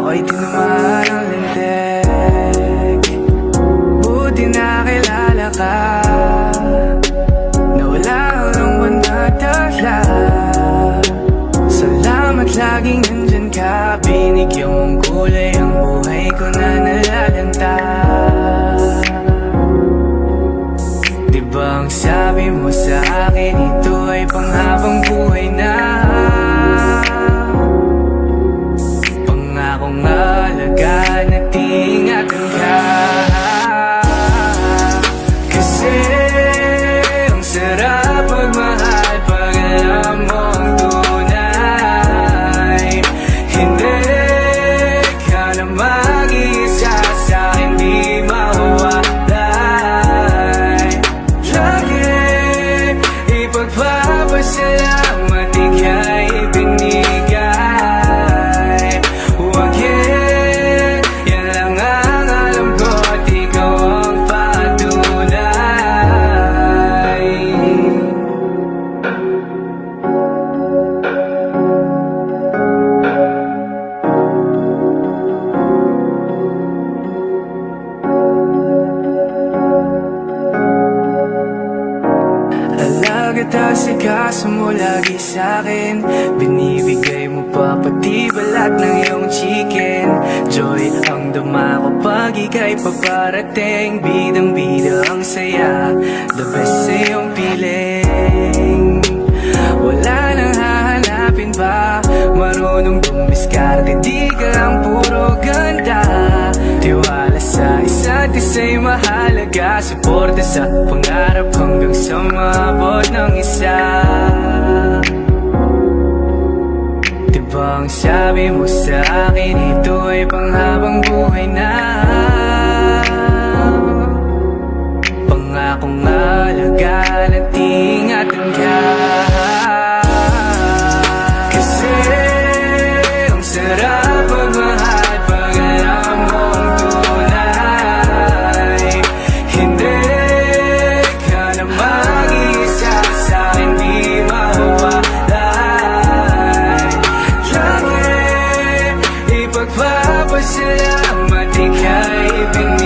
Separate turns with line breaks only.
ako'y tinamaan ng lintik. Buti nakilala ka, na wala kang manatala. Salamat laging nandyan ka, binigyan mong kulay ang buhay ko na nalalanta. Diba ang sabi mo sa akin, ito ay panghabang buhay na. Pangakong alagaan at ingatan ka. Kasi ang sarap magmahal pag alam mo ang tunay. Hindi ka na mag-iisa sa'kin, di mawawalay. Lagi ipagpapasalamat ika'y binigay. Huwag yan lang ang alam ko at ikaw ang patunay. Alagat asikaso mo lagi sa'kin, binibigay mo pa pati balat ng iyong chicken. Joy ang dama ko pag ika'y paparating, bidang-bida ang saya, the best sa iyong piling. Wala nang hahanapin pa, marunong dumiskarte, di ka lang puro ganda. Tiwala sa isa't isa'y mahalaga, suporta sa pangarap hanggang sa maabot ng isa. Diba ang sabi mo sa akin, ito ay panghabang buhay na. Pangakong alagaan at ingatan ka. Kasi ang sarap magmahal pag alam mo ang tunay. Hindi ka na mag-iisa sa'kin, di mawawalay. Lagi ipagpapasalamat ika'y binigay.